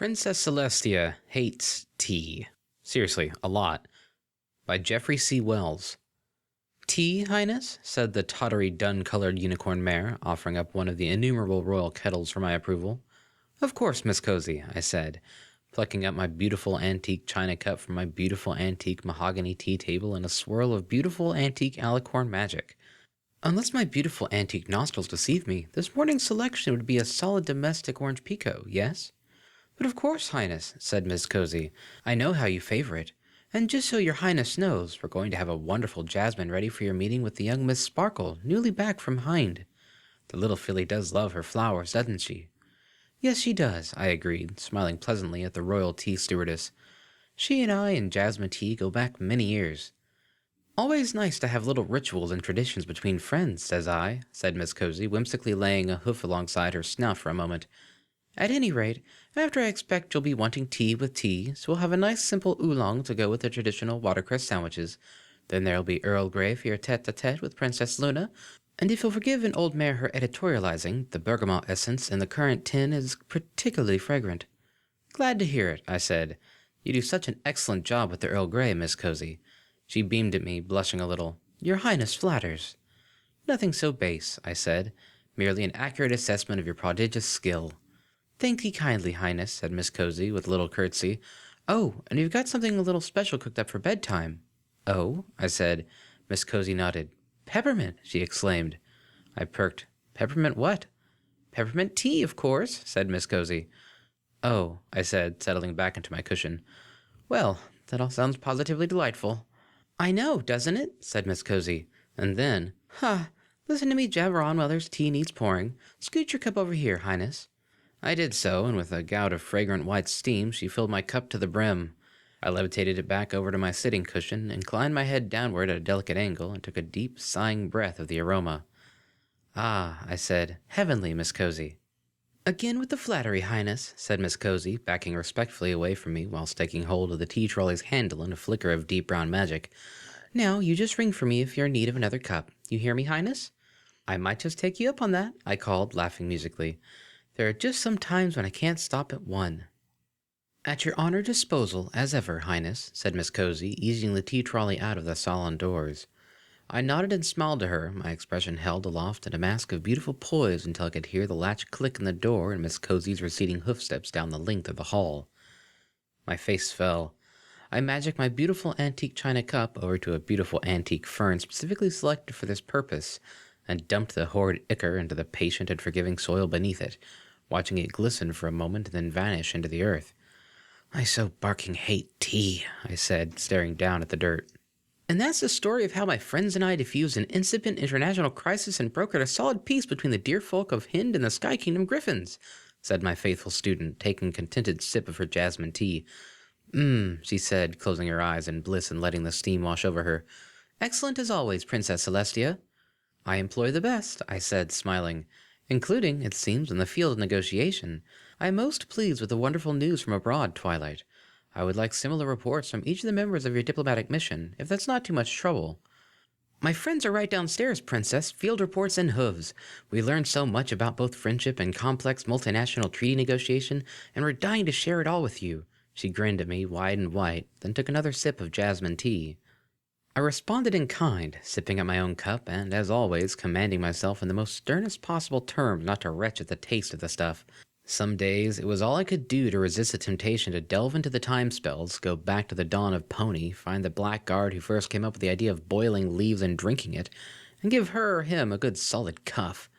Princess Celestia Hates Tea. Seriously, a lot. By Jeffrey C. Wells. Tea, Highness? Said the tottery dun-colored unicorn mare, offering up one of the innumerable royal kettles for my approval. Of course, Miss Cozy, I said, plucking up my beautiful antique china cup from my beautiful antique mahogany tea table in a swirl of beautiful antique alicorn magic. Unless my beautiful antique nostrils deceive me, this morning's selection would be a solid domestic orange pekoe, yes? But of course, Highness, said Miss Cozy. I know how you favor it. And just so your Highness knows, we're going to have a wonderful jasmine ready for your meeting with the young Miss Sparkle, newly back from Hind. The little filly does love her flowers, doesn't she? Yes, she does, I agreed, smiling pleasantly at the royal tea stewardess. She and I and jasmine tea go back many years. Always nice to have little rituals and traditions between friends, says I, said Miss Cozy, whimsically laying a hoof alongside her snout for a moment. At any rate, after I expect you'll be wanting tea with tea, so we'll have a nice simple oolong to go with the traditional watercress sandwiches. Then there'll be Earl Grey for your tete-a-tete with Princess Luna, and if you'll forgive an old mare her editorializing, the bergamot essence in the currant tin is particularly fragrant. Glad to hear it, I said. You do such an excellent job with the Earl Grey, Miss Cozy. She beamed at me, blushing a little. Your Highness flatters. Nothing so base, I said. Merely an accurate assessment of your prodigious skill. Thank ye kindly, Highness, said Miss Cozy, with a little curtsy. Oh, and you've got something a little special cooked up for bedtime. Oh, I said. Miss Cozy nodded. Peppermint, she exclaimed. I perked. Peppermint what? Peppermint tea, of course, said Miss Cozy. Oh, I said, settling back into my cushion. Well, that all sounds positively delightful. I know, doesn't it? Said Miss Cozy. And then, listen to me jabber on while there's tea needs pouring. Scoot your cup over here, Highness. I did so, and with a gout of fragrant white steam, she filled my cup to the brim. I levitated it back over to my sitting cushion, inclined my head downward at a delicate angle, and took a deep, sighing breath of the aroma. Ah, I said, heavenly, Miss Cozy. Again with the flattery, Highness, said Miss Cozy, backing respectfully away from me whilst taking hold of the tea trolley's handle in a flicker of deep brown magic. Now, you just ring for me if you're in need of another cup. You hear me, Highness? I might just take you up on that, I called, laughing musically. There are just some times when I can't stop at one. At your honored disposal, as ever, Highness, said Miss Cozy, easing the tea trolley out of the salon doors. I nodded and smiled to her, my expression held aloft in a mask of beautiful poise until I could hear the latch click in the door and Miss Cozy's receding hoofsteps down the length of the hall. My face fell. I magicked my beautiful antique china cup over to a beautiful antique fern specifically selected for this purpose, and dumped the horrid ichor into the patient and forgiving soil beneath it, watching it glisten for a moment and then vanish into the earth. I so barking hate tea, I said, staring down at the dirt. And that's the story of how my friends and I diffused an incipient international crisis and brokered a solid peace between the dear folk of Hind and the Sky Kingdom Griffins, said my faithful student, taking a contented sip of her jasmine tea. She said, closing her eyes in bliss and letting the steam wash over her. Excellent as always, Princess Celestia. I employ the best, I said, smiling, including, it seems, in the field of negotiation. I am most pleased with the wonderful news from abroad, Twilight. I would like similar reports from each of the members of your diplomatic mission, if that's not too much trouble. My friends are right downstairs, Princess, field reports and hooves. We learned so much about both friendship and complex multinational treaty negotiation, and we're dying to share it all with you. She grinned at me, wide and white, then took another sip of jasmine tea. I responded in kind, sipping at my own cup, and, as always, commanding myself in the most sternest possible terms not to retch at the taste of the stuff. Some days, it was all I could do to resist the temptation to delve into the time spells, go back to the dawn of Pony, find the blackguard who first came up with the idea of boiling leaves and drinking it, and give her or him a good solid cuff.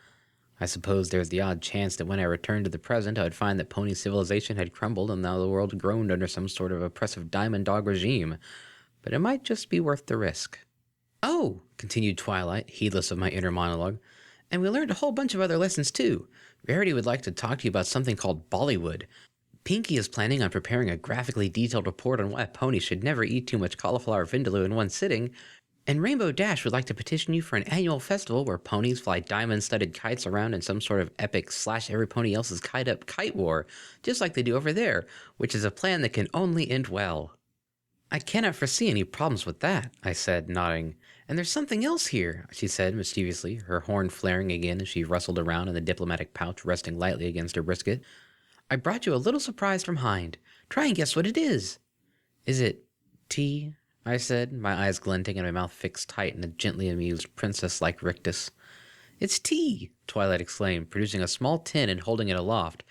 I suppose there's the odd chance that when I returned to the present, I would find that Pony civilization had crumbled and now the world groaned under some sort of oppressive diamond dog regime. But it might just be worth the risk. Oh, continued Twilight, heedless of my inner monologue, and we learned a whole bunch of other lessons too. Rarity would like to talk to you about something called Bollywood. Pinky is planning on preparing a graphically detailed report on why a pony should never eat too much cauliflower vindaloo in one sitting, and Rainbow Dash would like to petition you for an annual festival where ponies fly diamond-studded kites around in some sort of epic slash-every-pony-else's kite-up kite war, just like they do over there, which is a plan that can only end well. I cannot foresee any problems with that, I said, nodding. And there's something else here, she said mischievously, her horn flaring again as she rustled around in the diplomatic pouch resting lightly against her brisket. I brought you a little surprise from Hind. Try and guess what it is. Is it tea? I said, my eyes glinting and my mouth fixed tight in a gently amused princess-like rictus. It's tea, Twilight exclaimed, producing a small tin and holding it aloft.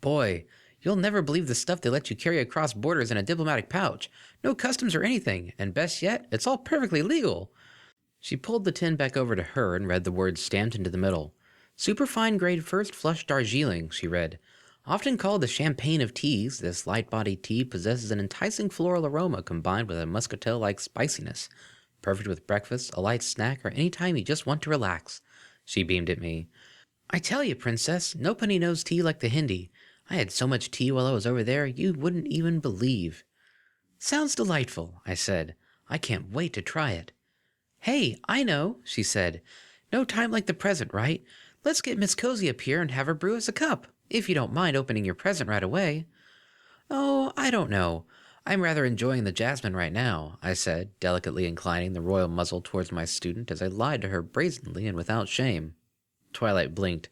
Boy, you'll never believe the stuff they let you carry across borders in a diplomatic pouch. No customs or anything, and best yet, it's all perfectly legal. She pulled the tin back over to her and read the words stamped into the middle. Superfine grade first flush Darjeeling, she read. Often called the champagne of teas, this light-bodied tea possesses an enticing floral aroma combined with a muscatel-like spiciness. Perfect with breakfast, a light snack, or any time you just want to relax. She beamed at me. I tell you, Princess, nobody knows tea like the Hindi. I had so much tea while I was over there, you wouldn't even believe. Sounds delightful, I said. I can't wait to try it. Hey, I know, she said. No time like the present, right? Let's get Miss Cozy up here and have her brew us a cup. If you don't mind opening your present right away. Oh, I don't know. I'm rather enjoying the jasmine right now, I said, delicately inclining the royal muzzle towards my student as I lied to her brazenly and without shame. Twilight blinked.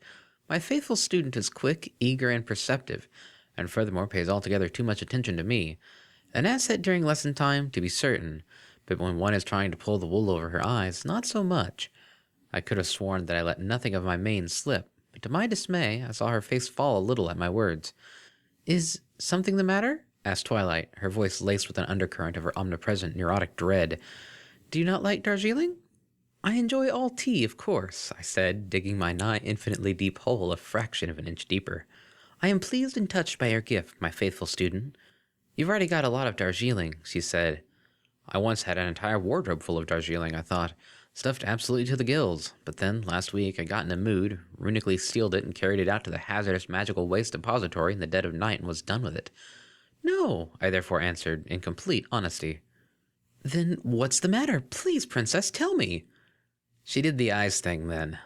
My faithful student is quick, eager, and perceptive, and furthermore pays altogether too much attention to me. An asset during lesson time, to be certain, but when one is trying to pull the wool over her eyes, not so much. I could have sworn that I let nothing of my mane slip, but to my dismay, I saw her face fall a little at my words. Is something the matter? Asked Twilight, her voice laced with an undercurrent of her omnipresent neurotic dread. Do you not like Darjeeling? I enjoy all tea, of course, I said, digging my nigh infinitely deep hole a fraction of an inch deeper. I am pleased and touched by your gift, my faithful student. You've already got a lot of Darjeeling, she said. I once had an entire wardrobe full of Darjeeling, I thought. Stuffed absolutely to the gills, but then, last week, I got in a mood, runically sealed it and carried it out to the hazardous magical waste depository in the dead of night and was done with it. No, I therefore answered, in complete honesty. Then what's the matter? Please, Princess, tell me. She did the eyes thing, then.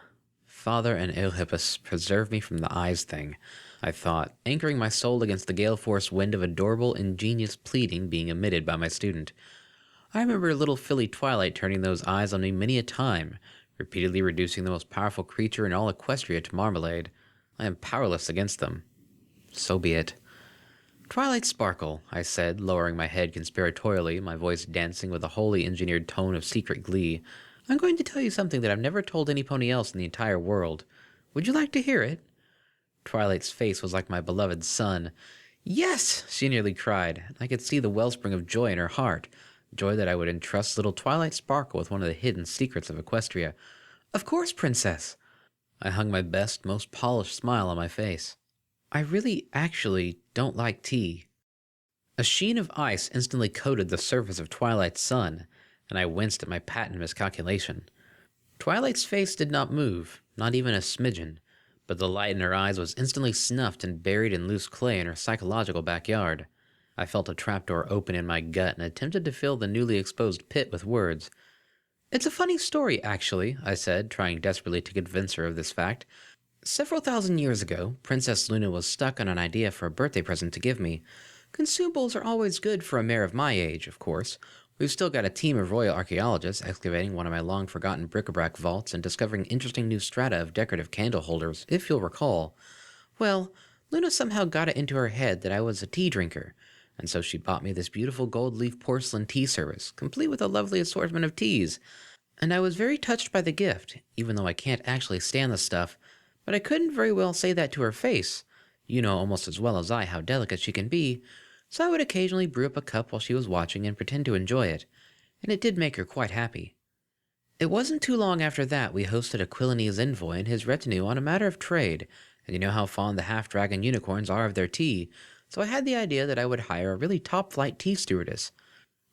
Father and Eohippus, preserve me from the eyes thing, I thought, anchoring my soul against the gale-force wind of adorable, ingenious pleading being emitted by my student. I remember little Filly Twilight turning those eyes on me many a time, repeatedly reducing the most powerful creature in all Equestria to marmalade. I am powerless against them. So be it. Twilight Sparkle, I said, lowering my head conspiratorially, my voice dancing with a wholly engineered tone of secret glee. I'm going to tell you something that I've never told any pony else in the entire world. Would you like to hear it? Twilight's face was like my beloved son. Yes, she nearly cried, and I could see the wellspring of joy in her heart. Joy that I would entrust little Twilight Sparkle with one of the hidden secrets of Equestria. Of course, Princess. I hung my best, most polished smile on my face. I really, actually, don't like tea. A sheen of ice instantly coated the surface of Twilight's sun, and I winced at my patent miscalculation. Twilight's face did not move, not even a smidgen, but the light in her eyes was instantly snuffed and buried in loose clay in her psychological backyard. I felt a trapdoor open in my gut and attempted to fill the newly exposed pit with words. It's a funny story, actually, I said, trying desperately to convince her of this fact. Several thousand years ago, Princess Luna was stuck on an idea for a birthday present to give me. Consumables are always good for a mare of my age, of course. We've still got a team of royal archaeologists excavating one of my long-forgotten bric-a-brac vaults and discovering interesting new strata of decorative candle holders, if you'll recall. Well, Luna somehow got it into her head that I was a tea drinker, and so she bought me this beautiful gold-leaf porcelain tea service, complete with a lovely assortment of teas. And I was very touched by the gift, even though I can't actually stand the stuff, but I couldn't very well say that to her face. You know almost as well as I how delicate she can be, so I would occasionally brew up a cup while she was watching and pretend to enjoy it, and it did make her quite happy. It wasn't too long after that we hosted a Quilinese envoy and his retinue on a matter of trade, and you know how fond the half-dragon unicorns are of their tea, so I had the idea that I would hire a really top-flight tea stewardess.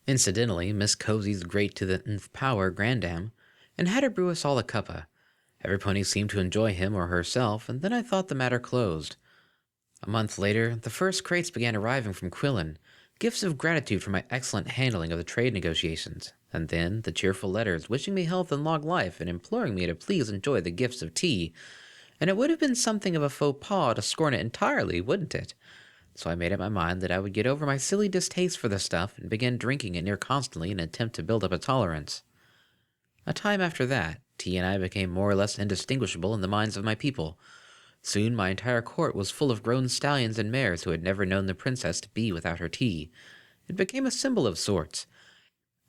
Incidentally, Miss Cozy's great to the nth power grandam, and had her brew us all a cuppa. Every pony seemed to enjoy him or herself, and then I thought the matter closed. A month later, the first crates began arriving from Quillen, gifts of gratitude for my excellent handling of the trade negotiations, and then the cheerful letters wishing me health and long life and imploring me to please enjoy the gifts of tea. And it would have been something of a faux pas to scorn it entirely, wouldn't it? So I made up my mind that I would get over my silly distaste for the stuff and begin drinking it near constantly in an attempt to build up a tolerance. A time after that, tea and I became more or less indistinguishable in the minds of my people. Soon my entire court was full of grown stallions and mares who had never known the princess to be without her tea. It became a symbol of sorts.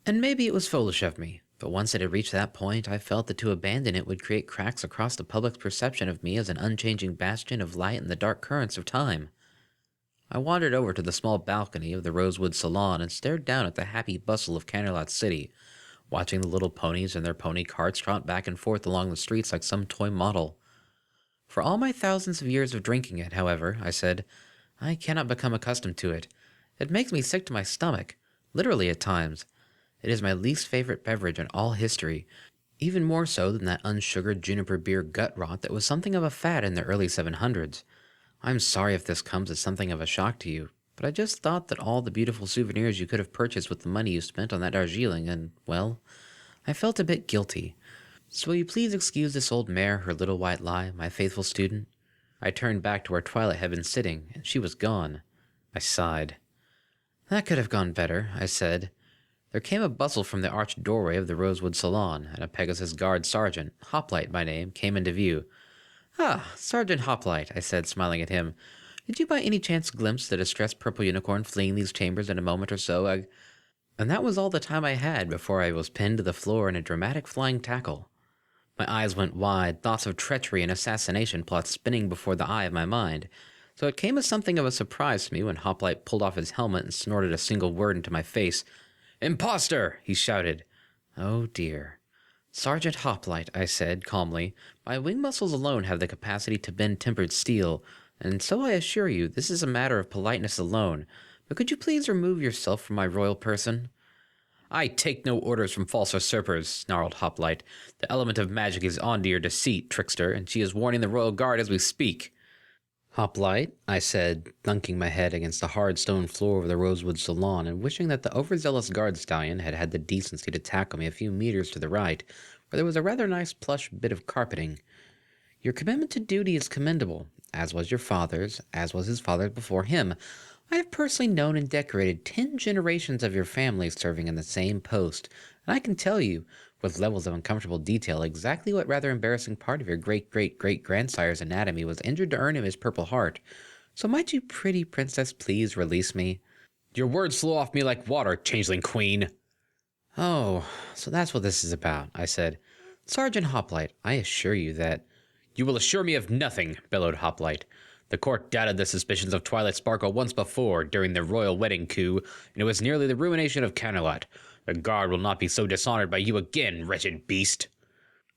And maybe it was foolish of me, but once it had reached that point, I felt that to abandon it would create cracks across the public's perception of me as an unchanging bastion of light in the dark currents of time. I wandered over to the small balcony of the Rosewood Salon and stared down at the happy bustle of Canterlot City, watching the little ponies and their pony carts trot back and forth along the streets like some toy model. For all my thousands of years of drinking it, however, I said, I cannot become accustomed to it. It makes me sick to my stomach, literally at times. It is my least favorite beverage in all history, even more so than that unsugared juniper beer gut rot that was something of a fad in the early 700s. I'm sorry if this comes as something of a shock to you, but I just thought that all the beautiful souvenirs you could have purchased with the money you spent on that Darjeeling, and, well, I felt a bit guilty. So will you please excuse this old mare her little white lie, my faithful student? I turned back to where Twilight had been sitting, and she was gone. I sighed. That could have gone better, I said. There came a bustle from the arched doorway of the Rosewood Salon, and a Pegasus Guard sergeant, Hoplite by name, came into view. Ah, Sergeant Hoplite, I said, smiling at him. Did you by any chance glimpse the distressed purple unicorn fleeing these chambers in a moment or so? And that was all the time I had before I was pinned to the floor in a dramatic flying tackle. My eyes went wide, thoughts of treachery and assassination plots spinning before the eye of my mind. So it came as something of a surprise to me when Hoplite pulled off his helmet and snorted a single word into my face. Impostor! He shouted. Oh dear. Sergeant Hoplite, I said calmly, my wing muscles alone have the capacity to bend tempered steel, and so I assure you this is a matter of politeness alone, but could you please remove yourself from my royal person? I take no orders from false usurpers, snarled Hoplite. The element of magic is on to your deceit, trickster, and she is warning the royal guard as we speak. Hoplite, I said, thunking my head against the hard stone floor of the Rosewood Salon and wishing that the overzealous guard stallion had had the decency to tackle me a few meters to the right, where there was a rather nice plush bit of carpeting. Your commitment to duty is commendable, as was your father's, as was his father's before him. I have personally known and decorated 10 generations of your family serving in the same post, and I can tell you, with levels of uncomfortable detail, exactly what rather embarrassing part of your great-great-great-grandsire's anatomy was injured to earn him his Purple Heart. So might you pretty princess please release me? Your words flow off me like water, changeling queen. Oh, so that's what this is about, I said. Sergeant Hoplite, I assure you that... You will assure me of nothing, bellowed Hoplite. The court doubted the suspicions of Twilight Sparkle once before, during the royal wedding coup, and it was nearly the ruination of Canterlot. The guard will not be so dishonored by you again, wretched beast.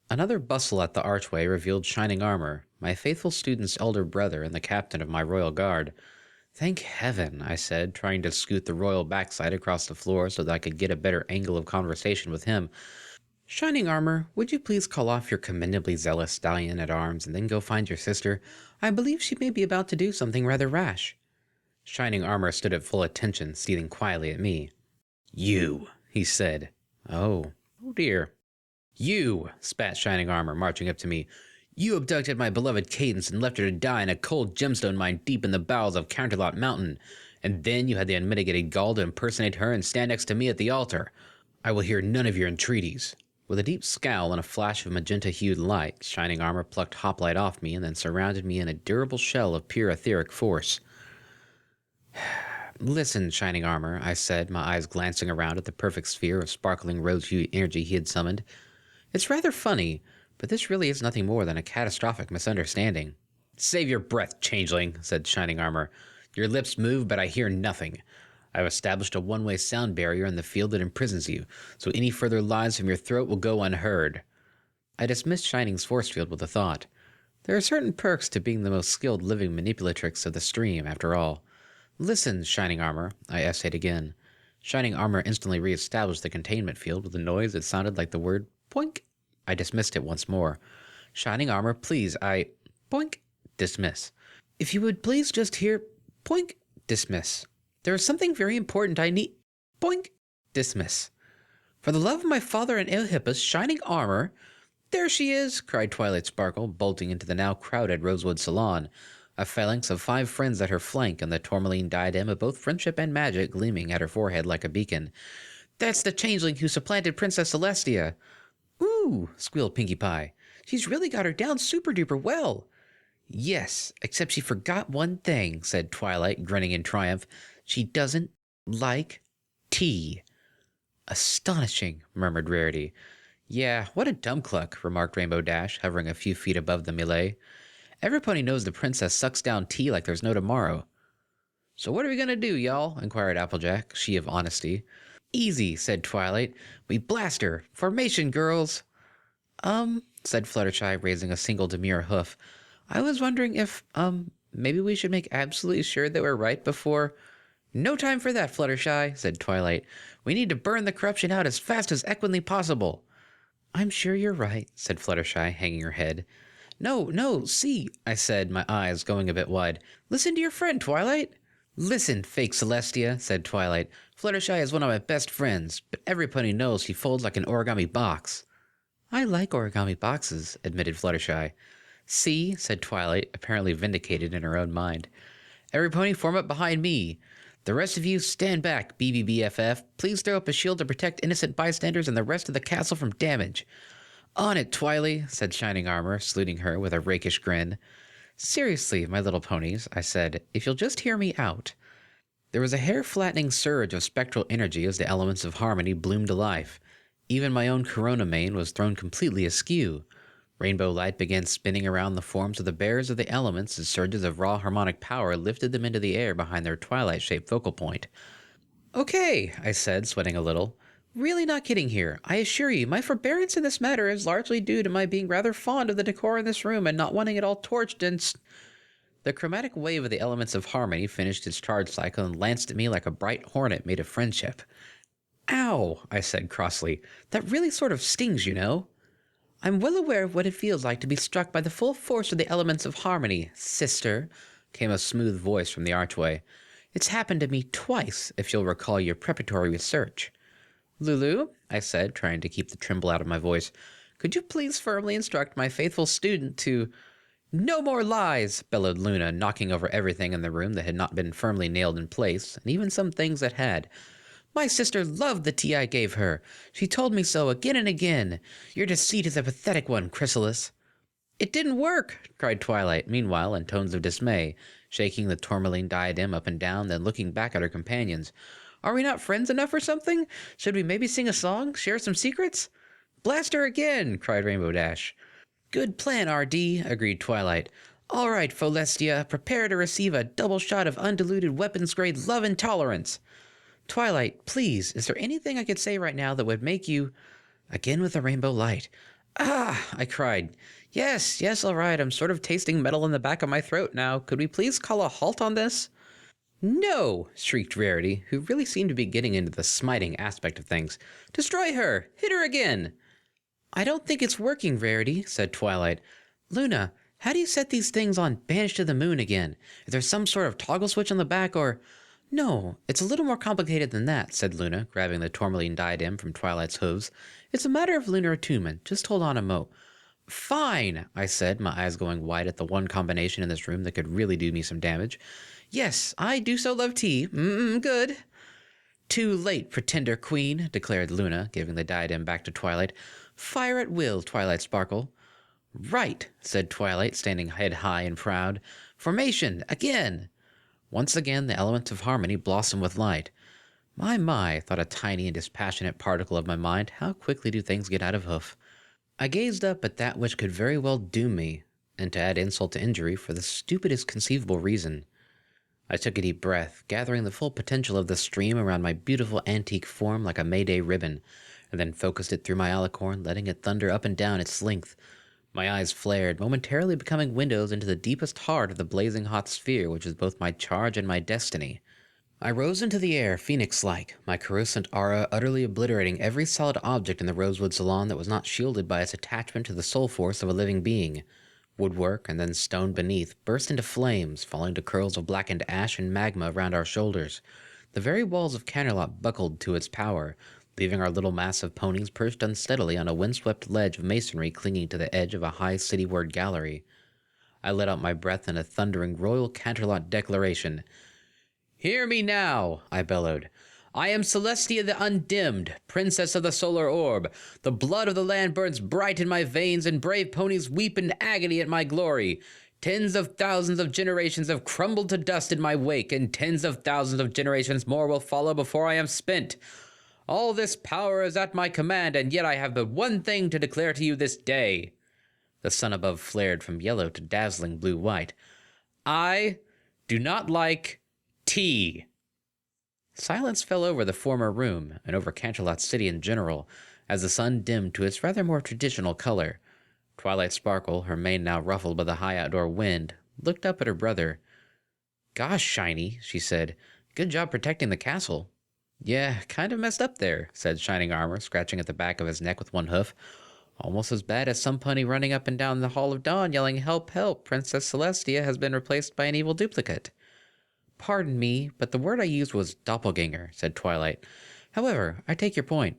Another bustle at the archway revealed Shining Armor, my faithful student's elder brother and the captain of my royal guard. Thank heaven, I said, trying to scoot the royal backside across the floor so that I could get a better angle of conversation with him. Shining Armor, would you please call off your commendably zealous stallion at arms and then go find your sister? I believe she may be about to do something rather rash. Shining Armor stood at full attention, stealing quietly at me. You, he said. Oh dear. You, spat Shining Armor, marching up to me. You abducted my beloved Cadence and left her to die in a cold gemstone mine deep in the bowels of Canterlot Mountain. And then you had the unmitigated gall to impersonate her and stand next to me at the altar. I will hear none of your entreaties. With a deep scowl and a flash of magenta-hued light, Shining Armor plucked Hoplite off me and then surrounded me in a durable shell of pure etheric force. Listen, Shining Armor, I said, my eyes glancing around at the perfect sphere of sparkling rose-hued energy he had summoned. It's rather funny, but this really is nothing more than a catastrophic misunderstanding. Save your breath, changeling, said Shining Armor. Your lips move, but I hear nothing. I've established a one-way sound barrier in the field that imprisons you, so any further lies from your throat will go unheard. I dismissed Shining's force field with a thought. There are certain perks to being the most skilled living manipulatrix of the stream, after all. Listen, Shining Armor, I essayed again. Shining Armor instantly re-established the containment field with a noise that sounded like the word poink. I dismissed it once more. Shining Armor, please, Poink. Dismiss. If you would please just hear... Poink. Dismiss. There is something very important I need... Poink. Dismiss. For the love of my father and Eohippus, Shining Armor... There she is, cried Twilight Sparkle, bolting into the now crowded Rosewood Salon, a phalanx of 5 friends at her flank and the tourmaline diadem of both friendship and magic gleaming at her forehead like a beacon. That's the changeling who supplanted Princess Celestia. Ooh, squealed Pinkie Pie. She's really got her down super-duper well. Yes, except she forgot one thing, said Twilight, grinning in triumph. She doesn't like tea. Astonishing, murmured Rarity. Yeah, what a dumb cluck, remarked Rainbow Dash, hovering a few feet above the melee. Every pony knows the princess sucks down tea like there's no tomorrow. So what are we gonna do, y'all? Inquired Applejack, she of honesty. Easy, said Twilight. We blast her. Formation, girls. Said Fluttershy, raising a single demure hoof. I was wondering if, maybe we should make absolutely sure that we're right before... No time for that, Fluttershy, said Twilight. We need to burn the corruption out as fast as equinly possible. I'm sure you're right, said Fluttershy, hanging her head. No, see, I said, my eyes going a bit wide. Listen to your friend, Twilight. Listen, fake Celestia, said Twilight. Fluttershy is one of my best friends, but every pony knows she folds like an origami box. I like origami boxes, admitted Fluttershy. See, said Twilight, apparently vindicated in her own mind. Every pony form up behind me. The rest of you stand back, BBBFF. Please throw up a shield to protect innocent bystanders and the rest of the castle from damage. On it, Twily, said Shining Armor, saluting her with a rakish grin. Seriously, my little ponies, I said, if you'll just hear me out. There was a hair-flattening surge of spectral energy as the elements of harmony bloomed to life. Even my own corona mane was thrown completely askew. Rainbow light began spinning around the forms of the bearers of the elements as surges of raw harmonic power lifted them into the air behind their twilight-shaped focal point. Okay, I said, sweating a little. Really not kidding here. I assure you, my forbearance in this matter is largely due to my being rather fond of the decor in this room and not wanting it all torched and... The chromatic wave of the elements of harmony finished its charge cycle and lanced at me like a bright hornet made of friendship. Ow, I said crossly. That really sort of stings, you know. I'm well aware of what it feels like to be struck by the full force of the elements of harmony, sister, came a smooth voice from the archway. It's happened to me twice, if you'll recall your preparatory research. Lulu, I said, trying to keep the tremble out of my voice, could you please firmly instruct my faithful student to... No more lies, bellowed Luna, knocking over everything in the room that had not been firmly nailed in place, and even some things that had. My sister loved the tea I gave her. She told me so again and again. Your deceit is a pathetic one, Chrysalis. It didn't work, cried Twilight, meanwhile in tones of dismay, shaking the tourmaline diadem up and down, then looking back at her companions. Are we not friends enough or something? Should we maybe sing a song, share some secrets? Blast her again, cried Rainbow Dash. Good plan, R.D., agreed Twilight. All right, Folestia, prepare to receive a double shot of undiluted weapons-grade love intolerance. Twilight, please, is there anything I could say right now that would make you... Again with the rainbow light. Ah, I cried. Yes, all right, I'm sort of tasting metal in the back of my throat now. Could we please call a halt on this? No, shrieked Rarity, who really seemed to be getting into the smiting aspect of things. Destroy her! Hit her again! I don't think it's working, Rarity, said Twilight. Luna, how do you set these things on Banish to the Moon again? Is there some sort of toggle switch on the back, or... No, it's a little more complicated than that, said Luna, grabbing the tourmaline diadem from Twilight's hooves. It's a matter of lunar attunement. Just hold on a mo. Fine, I said, my eyes going wide at the one combination in this room that could really do me some damage. Yes, I do so love tea. Good. Too late, pretender queen, declared Luna, giving the diadem back to Twilight. Fire at will, Twilight Sparkle. Right, said Twilight, standing head high and proud. Formation, again. Once again, the elements of harmony blossom with light. My, thought a tiny and dispassionate particle of my mind, how quickly do things get out of hoof. I gazed up at that which could very well doom me, and to add insult to injury, for the stupidest conceivable reason. I took a deep breath, gathering the full potential of the stream around my beautiful antique form like a May Day ribbon, and then focused it through my alicorn, letting it thunder up and down its length. My eyes flared, momentarily becoming windows into the deepest heart of the blazing hot sphere which is both my charge and my destiny. I rose into the air, phoenix-like, my coruscant aura utterly obliterating every solid object in the Rosewood Salon that was not shielded by its attachment to the soul force of a living being. Woodwork, and then stone beneath, burst into flames, falling to curls of blackened ash and magma around our shoulders. The very walls of Canterlot buckled to its power, leaving our little mass of ponies perched unsteadily on a windswept ledge of masonry clinging to the edge of a high cityward gallery. I let out my breath in a thundering royal Canterlot declaration. Hear me now, I bellowed. I am Celestia the Undimmed, princess of the solar orb. The blood of the land burns bright in my veins, and brave ponies weep in agony at my glory. Tens of thousands of generations have crumbled to dust in my wake, and tens of thousands of generations more will follow before I am spent. All this power is at my command, and yet I have but one thing to declare to you this day." The sun above flared from yellow to dazzling blue-white. "I do not like tea." Silence fell over the former room, and over Canterlot City in general, as the sun dimmed to its rather more traditional color. Twilight Sparkle, her mane now ruffled by the high outdoor wind, looked up at her brother. "Gosh, Shiny," she said. "Good job protecting the castle." "Yeah, kind of messed up there," said Shining Armor, scratching at the back of his neck with one hoof. "Almost as bad as some punny running up and down the Hall of Dawn yelling, 'Help, help, Princess Celestia has been replaced by an evil duplicate.'" "Pardon me, but the word I used was doppelganger," said Twilight. "However, I take your point."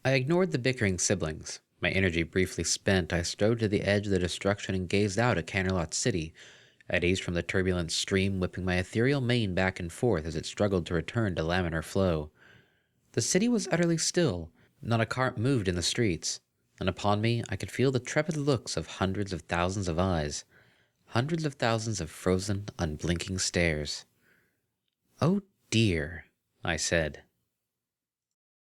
I ignored the bickering siblings. My energy briefly spent, I strode to the edge of the destruction and gazed out at Canterlot City, at ease from the turbulent stream, whipping my ethereal mane back and forth as it struggled to return to laminar flow. The city was utterly still. Not a cart moved in the streets, and upon me I could feel the trepid looks of hundreds of thousands of eyes. Hundreds of thousands of frozen, unblinking stares. "Oh dear," I said.